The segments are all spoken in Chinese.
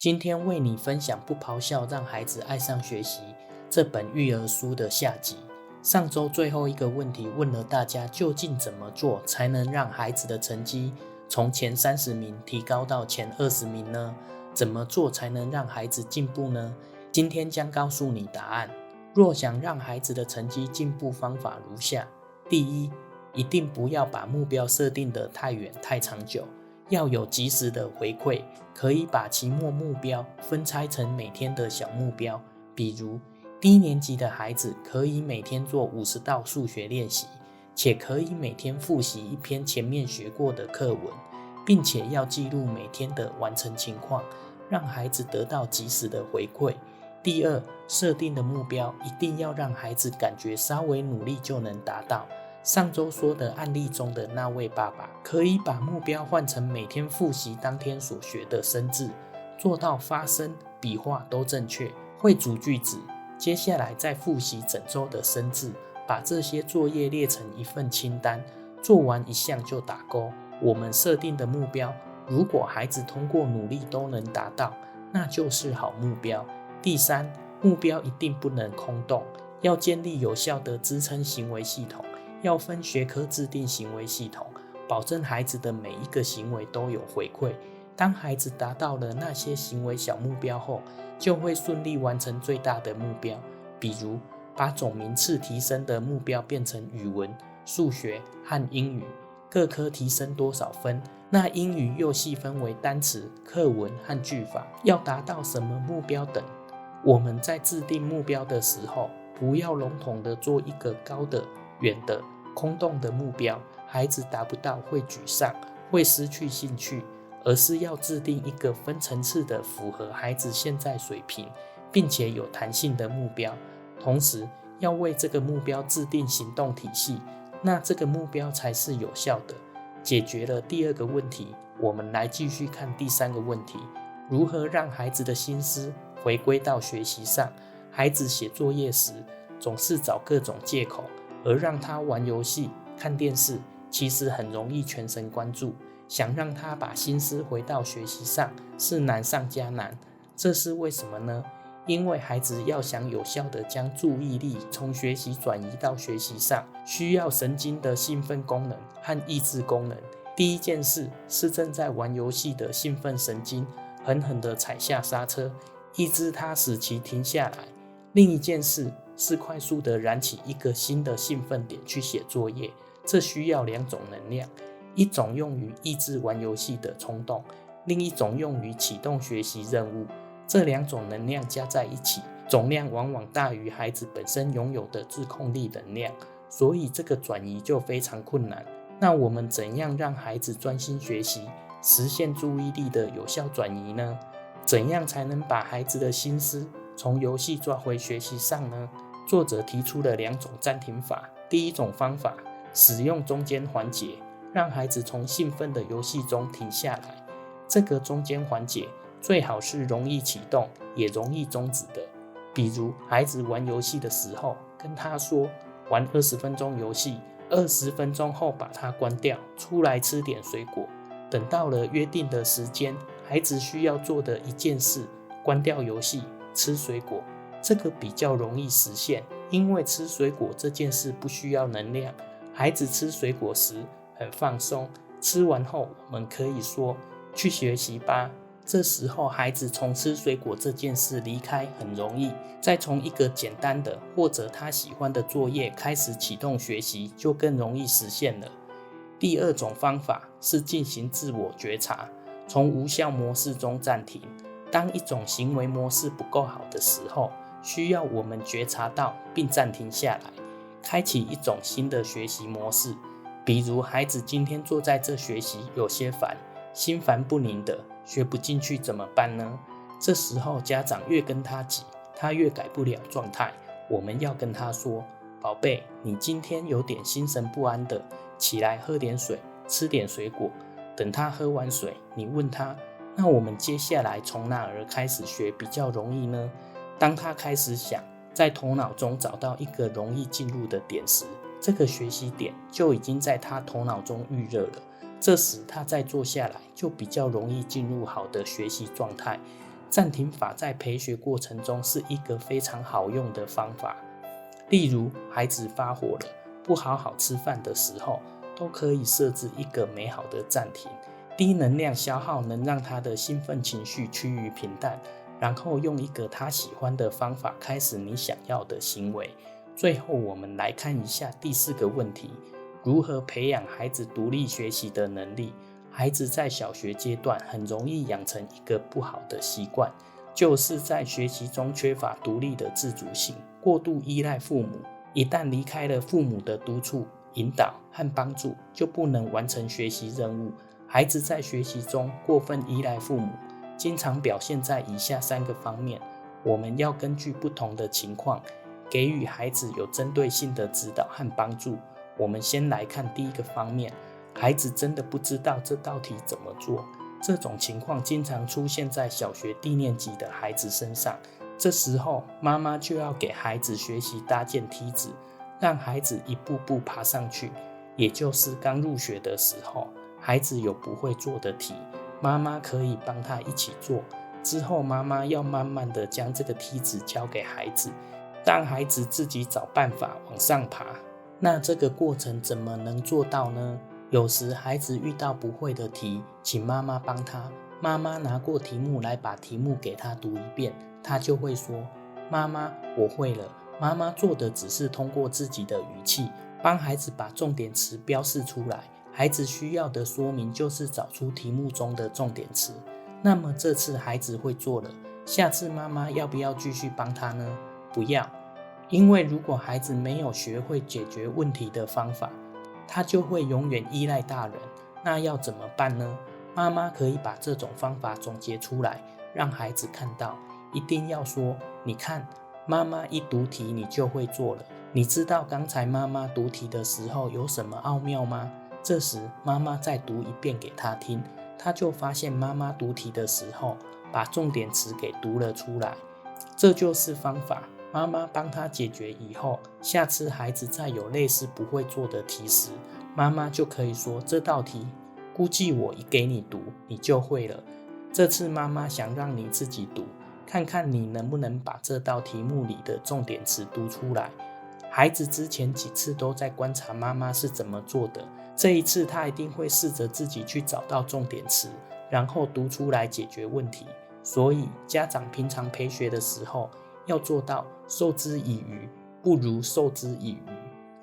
今天为你分享《不咆哮让孩子爱上学习》这本育儿书的下集。上周最后一个问题问了大家，究竟怎么做才能让孩子的成绩从前30名提高到前20名呢？怎么做才能让孩子进步呢？今天将告诉你答案。若想让孩子的成绩进步，方法如下：第一，一定不要把目标设定得太远太长久，要有及时的回馈，可以把期末目标分拆成每天的小目标。比如低年级的孩子可以每天做50道数学练习，且可以每天复习一篇前面学过的课文，并且要记录每天的完成情况，让孩子得到及时的回馈。第二，设定的目标一定要让孩子感觉稍微努力就能达到。上周说的案例中的那位爸爸，可以把目标换成每天复习当天所学的生字，做到发声、笔画都正确，会组句子。接下来再复习整周的生字，把这些作业列成一份清单，做完一项就打勾。我们设定的目标，如果孩子通过努力都能达到，那就是好目标。第三，目标一定不能空洞，要建立有效的支撑行为系统，要分学科制定行为系统，保证孩子的每一个行为都有回馈。当孩子达到了那些行为小目标后，就会顺利完成最大的目标。比如把总名次提升的目标变成语文、数学和英语，各科提升多少分，那英语又细分为单词、课文和句法，要达到什么目标等。我们在制定目标的时候，不要笼统的做一个高的、远的、空洞的目标，孩子达不到会沮丧，会失去兴趣，而是要制定一个分层次的符合孩子现在水平，并且有弹性的目标，同时要为这个目标制定行动体系，那这个目标才是有效的。解决了第二个问题，我们来继续看第三个问题，如何让孩子的心思回归到学习上。孩子写作业时总是找各种借口，而让他玩游戏、看电视，其实很容易全神贯注。想让他把心思回到学习上是难上加难，这是为什么呢？因为孩子要想有效地将注意力从学习转移到学习上，需要神经的兴奋功能和抑制功能。第一件事是正在玩游戏的兴奋神经狠狠地踩下刹车，抑制它，使其停下来。另一件事是快速地燃起一个新的兴奋点去写作业，这需要2种能量，一种用于抑制玩游戏的冲动，另一种用于启动学习任务。这2种能量加在一起，总量往往大于孩子本身拥有的自控力能量，所以这个转移就非常困难。那我们怎样让孩子专心学习，实现注意力的有效转移呢？怎样才能把孩子的心思从游戏抓回学习上呢？作者提出了2种暂停法。第一种方法，使用中间环节，让孩子从兴奋的游戏中停下来。这个中间环节最好是容易启动也容易终止的。比如孩子玩游戏的时候，跟他说玩20分钟游戏，20分钟后把它关掉，出来吃点水果。等到了约定的时间，孩子需要做的一件事，关掉游戏，吃水果。这个比较容易实现，因为吃水果这件事不需要能量，孩子吃水果时很放松，吃完后我们可以说去学习吧。这时候孩子从吃水果这件事离开很容易，再从一个简单的或者他喜欢的作业开始启动学习，就更容易实现了。第二种方法是进行自我觉察，从无效模式中暂停。当一种行为模式不够好的时候，需要我们觉察到并暂停下来，开启一种新的学习模式。比如孩子今天坐在这学习有些烦，心烦不宁的，学不进去怎么办呢？这时候家长越跟他急，他越改不了状态。我们要跟他说，宝贝，你今天有点心神不安的，起来喝点水，吃点水果。等他喝完水，你问他，那我们接下来从哪儿开始学比较容易呢？当他开始想，在头脑中找到一个容易进入的点时，这个学习点就已经在他头脑中预热了。这时他再坐下来，就比较容易进入好的学习状态。暂停法在陪学过程中是一个非常好用的方法。例如，孩子发火了，不好好吃饭的时候，都可以设置一个美好的暂停，低能量消耗能让他的兴奋情绪趋于平淡，然后用一个他喜欢的方法开始你想要的行为。最后，我们来看一下第4个问题：如何培养孩子独立学习的能力？孩子在小学阶段很容易养成一个不好的习惯，就是在学习中缺乏独立的自主性，过度依赖父母。一旦离开了父母的督促、引导和帮助，就不能完成学习任务。孩子在学习中过分依赖父母，经常表现在以下3个方面。我们要根据不同的情况，给予孩子有针对性的指导和帮助。我们先来看第1个方面，孩子真的不知道这道题怎么做。这种情况经常出现在小学低年级的孩子身上。这时候，妈妈就要给孩子学习搭建梯子，让孩子一步步爬上去。也就是刚入学的时候，孩子有不会做的题，妈妈可以帮他一起做。之后，妈妈要慢慢的将这个梯子交给孩子，让孩子自己找办法往上爬。那这个过程怎么能做到呢？有时孩子遇到不会的题，请妈妈帮他。妈妈拿过题目来把题目给他读一遍，他就会说：妈妈，我会了。妈妈做的只是通过自己的语气，帮孩子把重点词标示出来。孩子需要的说明就是找出题目中的重点词。那么这次孩子会做了，下次妈妈要不要继续帮他呢？不要，因为如果孩子没有学会解决问题的方法，他就会永远依赖大人。那要怎么办呢？妈妈可以把这种方法总结出来，让孩子看到。一定要说：你看，妈妈一读题你就会做了。你知道刚才妈妈读题的时候有什么奥妙吗？这时妈妈再读一遍给他听，他就发现妈妈读题的时候把重点词给读了出来。这就是方法。妈妈帮他解决以后，下次孩子再有类似不会做的题时，妈妈就可以说：这道题估计我一给你读，你就会了。这次妈妈想让你自己读，看看你能不能把这道题目里的重点词读出来。孩子之前几次都在观察妈妈是怎么做的，这一次他一定会试着自己去找到重点词，然后读出来解决问题。所以家长平常陪学的时候，要做到授之以鱼，不如授之以渔。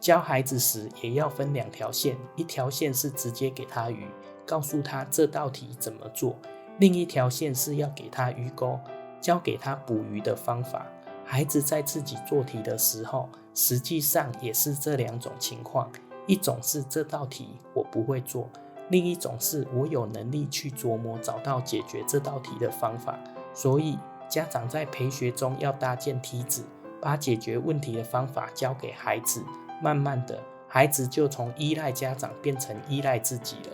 教孩子时也要分2条线，一条线是直接给他鱼，告诉他这道题怎么做；另一条线是要给他鱼钩，教给他捕鱼的方法。孩子在自己做题的时候，实际上也是这2种情况，一种是这道题我不会做，另一种是我有能力去琢磨找到解决这道题的方法。所以家长在陪学中要搭建梯子，把解决问题的方法交给孩子，慢慢的孩子就从依赖家长变成依赖自己了。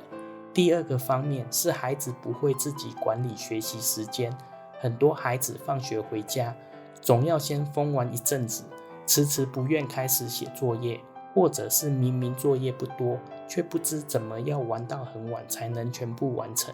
第2个方面是孩子不会自己管理学习时间。很多孩子放学回家，总要先疯玩一阵子，迟迟不愿开始写作业，或者是明明作业不多，却不知怎么要玩到很晚才能全部完成。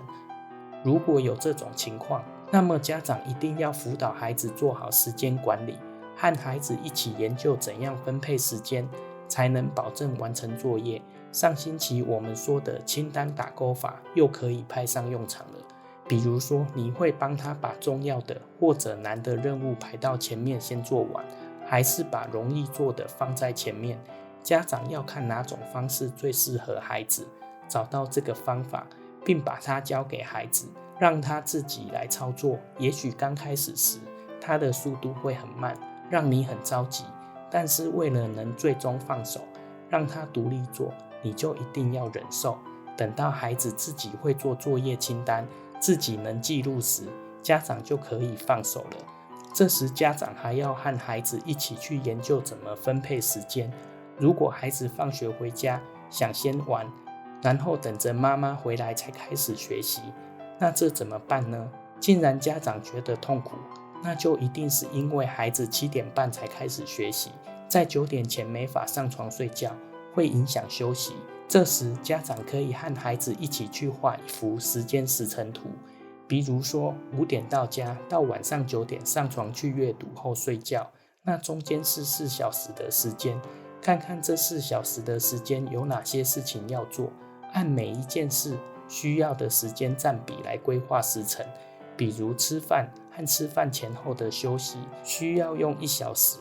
如果有这种情况，那么家长一定要辅导孩子做好时间管理，和孩子一起研究怎样分配时间，才能保证完成作业。上星期我们说的清单打勾法又可以派上用场了。比如说，你会帮他把重要的或者难的任务排到前面先做完，还是把容易做的放在前面？家长要看哪种方式最适合孩子，找到这个方法，并把它交给孩子，让他自己来操作。也许刚开始时，他的速度会很慢，让你很着急，但是为了能最终放手，让他独立做，你就一定要忍受。等到孩子自己会做作业清单，自己能记录时，家长就可以放手了。这时家长还要和孩子一起去研究怎么分配时间。如果孩子放学回家想先玩，然后等着妈妈回来才开始学习，那这怎么办呢？既然家长觉得痛苦，那就一定是因为孩子7点半才开始学习，在9点前没法上床睡觉，会影响休息。这时家长可以和孩子一起去画一幅时间时程图，比如说5点到家，到晚上9点上床去阅读后睡觉，那中间是4小时的时间，看看这4小时的时间有哪些事情要做，按每一件事需要的时间占比来规划时程。比如吃饭和吃饭前后的休息需要用1小时，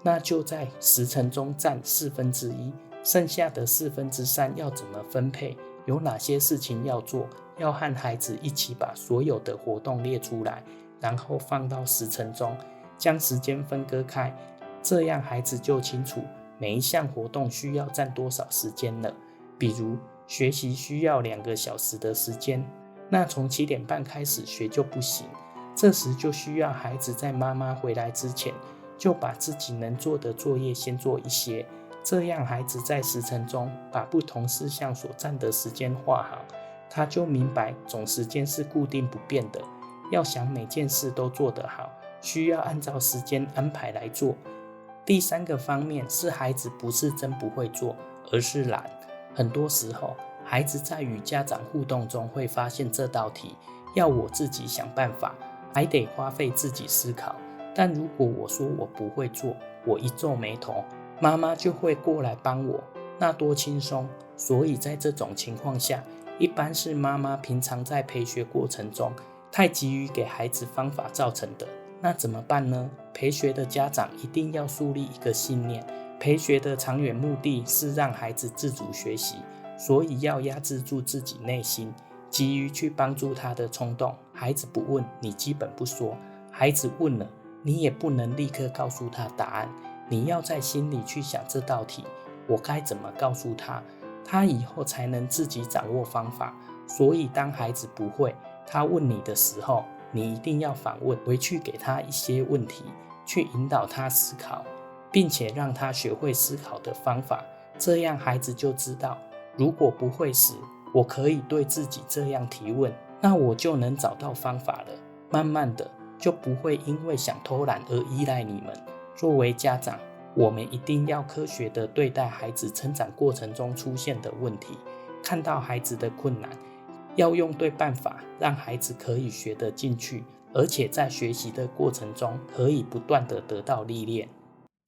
那就在时程中占1/4，剩下的3/4要怎么分配？有哪些事情要做？要和孩子一起把所有的活动列出来，然后放到时程中，将时间分割开，这样孩子就清楚每一项活动需要占多少时间了。比如学习需要2个小时的时间，那从7点半开始学就不行，这时就需要孩子在妈妈回来之前，就把自己能做的作业先做一些，这样孩子在时程中把不同事项所占的时间画好，他就明白总时间是固定不变的，要想每件事都做得好，需要按照时间安排来做。第3个方面是孩子不是真不会做，而是懒。很多时候孩子在与家长互动中会发现这道题要我自己想办法，还得花费自己思考，但如果我说我不会做，我一皱眉头，妈妈就会过来帮我，那多轻松。所以在这种情况下，一般是妈妈平常在陪学过程中太急于给孩子方法造成的。那怎么办呢？陪学的家长一定要树立一个信念，陪学的长远目的是让孩子自主学习，所以要压制住自己内心急于去帮助他的冲动。孩子不问，你基本不说；孩子问了，你也不能立刻告诉他答案，你要在心里去想这道题，我该怎么告诉他，他以后才能自己掌握方法。所以当孩子不会，他问你的时候，你一定要反问回去，给他一些问题，去引导他思考，并且让他学会思考的方法。这样孩子就知道，如果不会时，我可以对自己这样提问，那我就能找到方法了。慢慢的就不会因为想偷懒而依赖你们。作为家长，我们一定要科学地对待孩子成长过程中出现的问题，看到孩子的困难，要用对办法，让孩子可以学得进去，而且在学习的过程中可以不断地得到历练。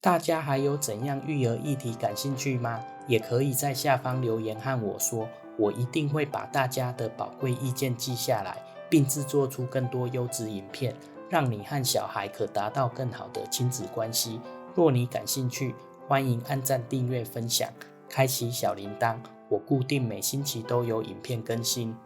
大家还有怎样育儿议题感兴趣吗？也可以在下方留言和我说，我一定会把大家的宝贵意见记下来，并制作出更多优质影片，让你和小孩可达到更好的亲子关系。若你感兴趣，欢迎按赞、订阅、分享，开启小铃铛，我固定每星期都有影片更新。